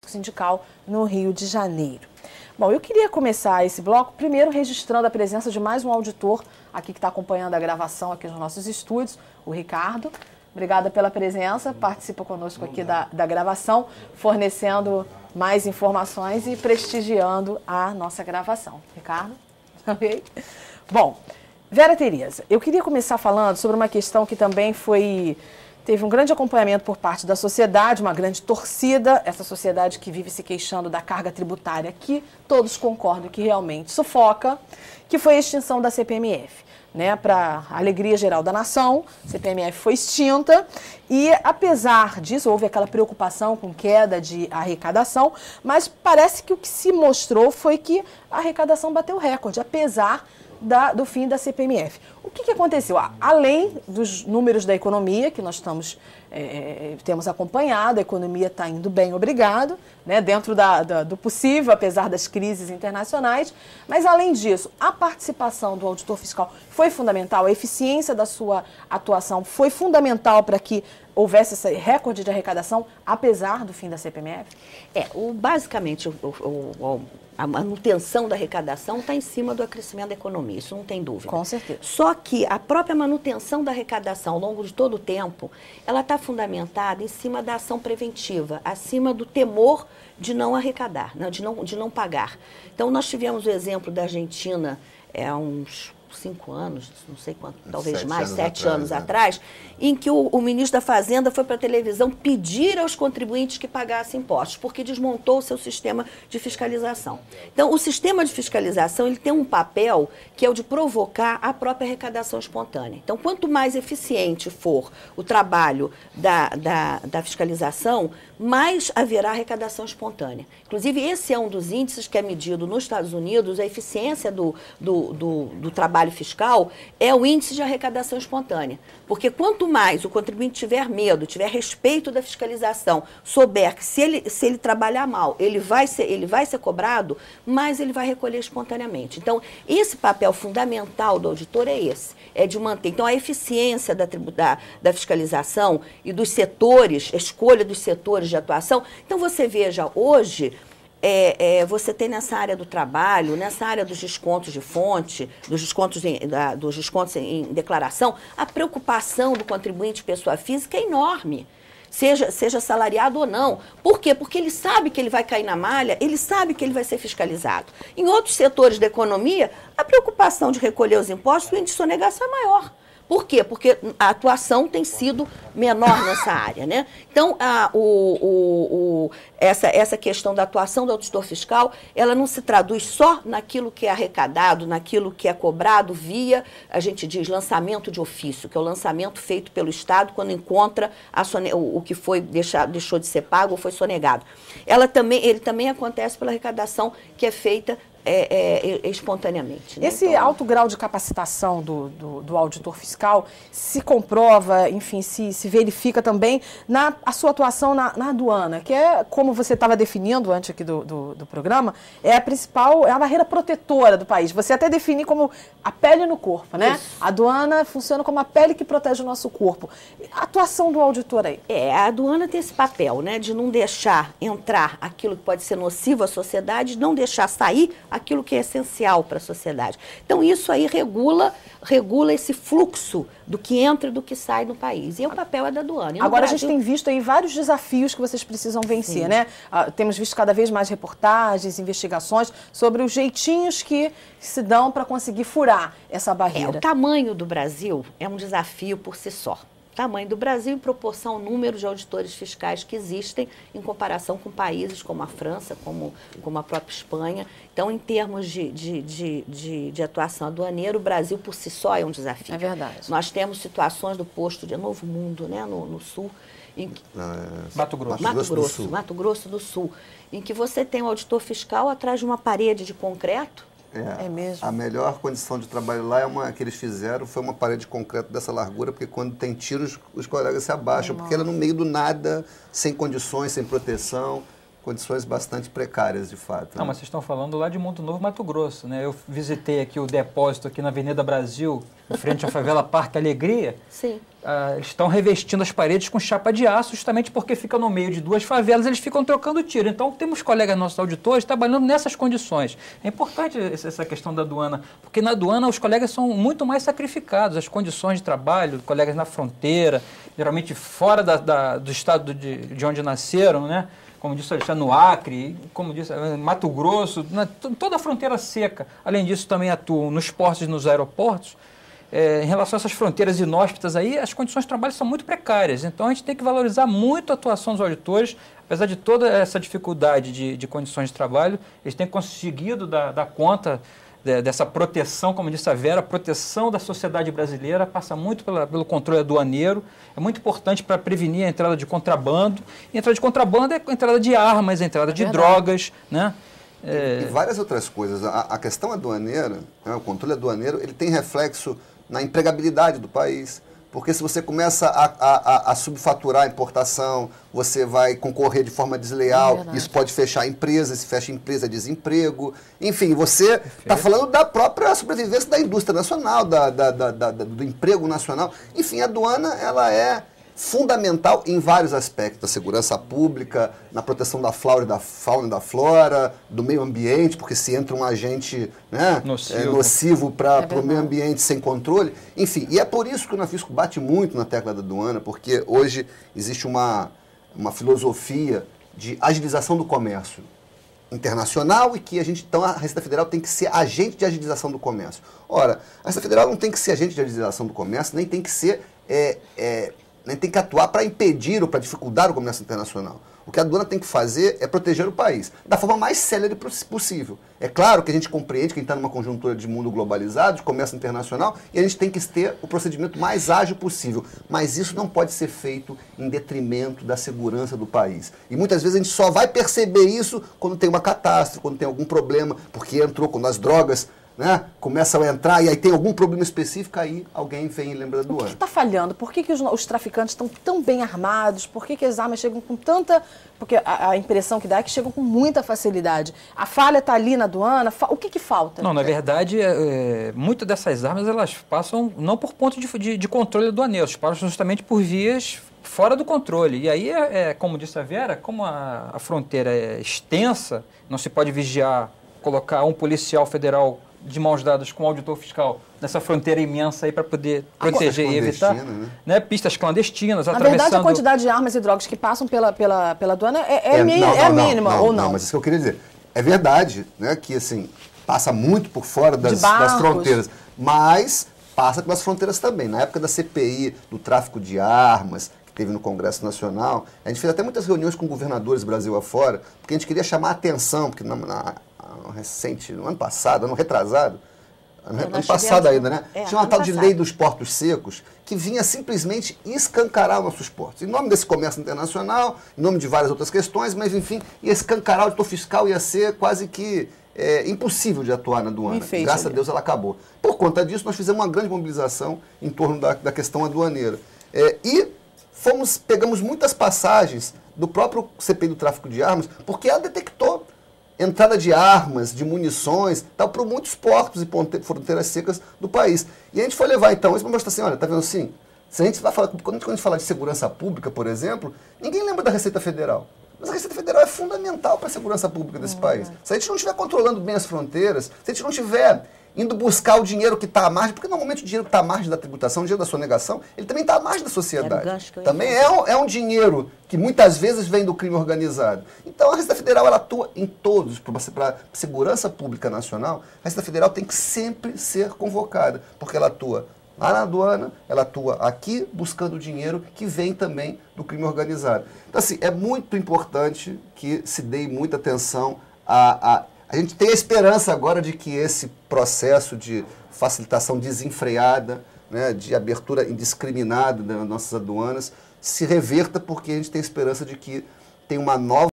sindical no Rio de Janeiro. Bom, eu queria começar esse bloco primeiro registrando a presença de mais um auditor aqui que está acompanhando a gravação aqui nos nossos estúdios, o Ricardo. Obrigada pela presença, participa conosco aqui da gravação, fornecendo mais informações e prestigiando a nossa gravação. Ricardo? Ok? Bom, Vera Tereza, eu queria começar falando sobre uma questão que também teve um grande acompanhamento por parte da sociedade, uma grande torcida, essa sociedade que vive se queixando da carga tributária, que todos concordam que realmente sufoca, que foi a extinção da CPMF. Né, para a alegria geral da nação, a CPMF foi extinta e, apesar disso, houve aquela preocupação com queda de arrecadação, mas parece que o que se mostrou foi que a arrecadação bateu recorde, apesar do fim da CPMF. O que aconteceu? Além dos números da economia, que nós temos acompanhado, a economia está indo bem, obrigado, né, dentro do possível, apesar das crises internacionais, mas além disso, a participação do auditor fiscal foi fundamental, a eficiência da sua atuação foi fundamental para que houvesse esse recorde de arrecadação, apesar do fim da CPMF? Basicamente, a manutenção da arrecadação está em cima do crescimento da economia, isso não tem dúvida. Com certeza. Só que a própria manutenção da arrecadação ao longo de todo o tempo, ela está fundamentada em cima da ação preventiva, acima do temor de não arrecadar, né, de não pagar. Então, nós tivemos o exemplo da Argentina há uns 5 anos, não sei quanto, talvez mais, 7 anos atrás, em que o ministro da Fazenda foi para a televisão pedir aos contribuintes que pagassem impostos, porque desmontou o seu sistema de fiscalização. Então, o sistema de fiscalização ele tem um papel que é o de provocar a própria arrecadação espontânea. Então, quanto mais eficiente for o trabalho da fiscalização, mais haverá arrecadação espontânea. Inclusive, esse é um dos índices que é medido nos Estados Unidos, a eficiência do trabalho fiscal é o índice de arrecadação espontânea. Porque quanto mais o contribuinte tiver medo, tiver respeito da fiscalização, souber que se ele trabalhar mal, ele vai ser cobrado, mais ele vai recolher espontaneamente. Então, esse papel fundamental do auditor é esse, é de manter. Então, a eficiência da fiscalização e dos setores, a escolha dos setores de atuação. Então, você veja, hoje, você tem nessa área do trabalho, nessa área dos descontos de fonte, dos descontos em declaração, a preocupação do contribuinte pessoa física é enorme, seja salariado ou não. Por quê? Porque ele sabe que ele vai cair na malha, ele sabe que ele vai ser fiscalizado. Em outros setores da economia, a preocupação de recolher os impostos, o índice de sonegação é maior. Por quê? Porque a atuação tem sido menor nessa área, né? Então, essa questão da atuação do auditor fiscal, ela não se traduz só naquilo que é arrecadado, naquilo que é cobrado via, a gente diz, lançamento de ofício, que é o lançamento feito pelo Estado quando encontra o que deixou de ser pago ou foi sonegado. Ele também acontece pela arrecadação que é feita espontaneamente. Né? Esse alto grau de capacitação do auditor fiscal se comprova, enfim, se verifica também a sua atuação na aduana, que é, como você estava definindo antes aqui do programa, é a principal, é a barreira protetora do país. Você até define como a pele no corpo, né? Isso. A aduana funciona como a pele que protege o nosso corpo. A atuação do auditor aí? A aduana tem esse papel, né, de não deixar entrar aquilo que pode ser nocivo à sociedade, não deixar sair aquilo que é essencial para a sociedade. Então, isso aí regula esse fluxo do que entra e do que sai no país. E o papel é da aduana. Agora, a gente tem visto aí vários desafios que vocês precisam vencer, sim, né? Temos visto cada vez mais reportagens, investigações sobre os jeitinhos que se dão para conseguir furar essa barreira. O tamanho do Brasil é um desafio por si só. Tamanho do Brasil em proporção ao número de auditores fiscais que existem em comparação com países como a França, como a própria Espanha. Então, em termos de atuação aduaneira, o Brasil por si só é um desafio. É verdade. Nós temos situações do posto de Novo Mundo, né, no sul. Mato Grosso do Sul, em que você tem um auditor fiscal atrás de uma parede de concreto. É mesmo. A melhor condição de trabalho lá que eles fizeram foi uma parede de concreto dessa largura, porque quando tem tiros, os colegas se abaixam, porque ela é no meio do nada, sem condições, sem proteção. condições bastante precárias, de fato. Não, mas vocês estão falando lá de Monte Novo, Mato Grosso, né? Eu visitei aqui o depósito aqui na Avenida Brasil, em frente à favela Parque Alegria. Sim. Eles estão revestindo as paredes com chapa de aço, justamente porque fica no meio de duas favelas, eles ficam trocando tiro. Então, temos colegas nossos auditores trabalhando nessas condições. É importante essa questão da aduana, porque na aduana os colegas são muito mais sacrificados, as condições de trabalho, colegas na fronteira, geralmente fora do estado de onde nasceram, né? Como disse Alexandre, no Acre, como disse, Mato Grosso, toda a fronteira seca. Além disso, também atuam nos portos e nos aeroportos. Em relação a essas fronteiras inóspitas aí, as condições de trabalho são muito precárias. Então, a gente tem que valorizar muito a atuação dos auditores. Apesar de toda essa dificuldade de condições de trabalho, eles têm conseguido dar conta dessa proteção, como disse a Vera, a proteção da sociedade brasileira passa muito pelo controle aduaneiro. É muito importante para prevenir a entrada de contrabando. E a entrada de contrabando é a entrada de armas, a entrada de drogas, né? E várias outras coisas. A questão aduaneira, né, o controle aduaneiro, ele tem reflexo na empregabilidade do país. Porque se você começa a subfaturar a importação, você vai concorrer de forma desleal, isso pode fechar a empresa, se fecha a empresa, é desemprego. Enfim, você está falando da própria sobrevivência da indústria nacional, do emprego nacional. Enfim, a aduana ela é fundamental em vários aspectos, da segurança pública, na proteção da fauna e da flora, do meio ambiente, porque se entra um agente, né, nocivo para o meio ambiente sem controle. Enfim, e é por isso que o Nafisco bate muito na tecla da aduana, porque hoje existe uma filosofia de agilização do comércio internacional e que então a Receita Federal tem que ser agente de agilização do comércio. Ora, a Receita Federal não tem que ser agente de agilização do comércio, nem tem que ser nem tem que atuar para impedir ou para dificultar o comércio internacional. O que a aduana tem que fazer é proteger o país da forma mais célere possível. É claro que a gente compreende que a gente está numa conjuntura de mundo globalizado, de comércio internacional, e a gente tem que ter o procedimento mais ágil possível. Mas isso não pode ser feito em detrimento da segurança do país. E muitas vezes a gente só vai perceber isso quando tem uma catástrofe, quando tem algum problema, porque quando as drogas, né, começam a entrar e aí tem algum problema específico, aí alguém vem e lembra do ano. O que está falhando? Por que os traficantes estão tão bem armados? Por que as armas chegam com tanta... Porque a impressão que dá é que chegam com muita facilidade. A falha está ali na aduana? O que falta? Não, na verdade, muitas dessas armas elas passam não por ponto de controle aduaneiro, elas passam justamente por vias fora do controle. E aí, como disse a Vera, como a fronteira é extensa, não se pode vigiar, colocar um policial federal de mãos dadas com o auditor fiscal nessa fronteira imensa aí para poder proteger e evitar, né, pistas clandestinas, atravessando... Na verdade, a quantidade de armas e drogas que passam pela aduana é mínima, ou não? Não, mas isso que eu queria dizer. É verdade, né, que assim, passa muito por fora das fronteiras, mas passa pelas fronteiras também. Na época da CPI, do tráfico de armas, que teve no Congresso Nacional, a gente fez até muitas reuniões com governadores Brasil afora, porque a gente queria chamar a atenção, porque no ano passado, ano retrasado, ano passado ainda, né? Tinha uma tal de lei dos portos secos que vinha simplesmente escancarar nossos portos. Em nome desse comércio internacional, em nome de várias outras questões, mas enfim, ia escancarar o auditor fiscal, ia ser quase que impossível de atuar na aduana. Graças a Deus ela acabou. Por conta disso, nós fizemos uma grande mobilização em torno da questão aduaneira. E pegamos muitas passagens do próprio CPI do tráfico de armas, porque ela detectou entrada de armas, de munições, tal, por muitos portos e fronteiras secas do país. E a gente foi levar, então, isso para mostrar assim, olha, tá vendo assim? Se a gente vai falar, quando a gente fala de segurança pública, por exemplo, ninguém lembra da Receita Federal. Mas a Receita Federal é fundamental para a segurança pública desse país. Se a gente não estiver controlando bem as fronteiras, se a gente não estiver indo buscar o dinheiro que está à margem, porque normalmente o dinheiro que está à margem da tributação, o dinheiro da sonegação, ele também está à margem da sociedade. Também é um dinheiro que muitas vezes vem do crime organizado. Então a Receita Federal ela atua em todos, para a segurança pública nacional, a Receita Federal tem que sempre ser convocada, porque ela atua lá na aduana, ela atua aqui buscando dinheiro que vem também do crime organizado. Então assim, é muito importante que se dê muita atenção a gente tem a esperança agora de que esse processo de facilitação desenfreada, né, de abertura indiscriminada das nossas aduanas, se reverta, porque a gente tem a esperança de que tem uma nova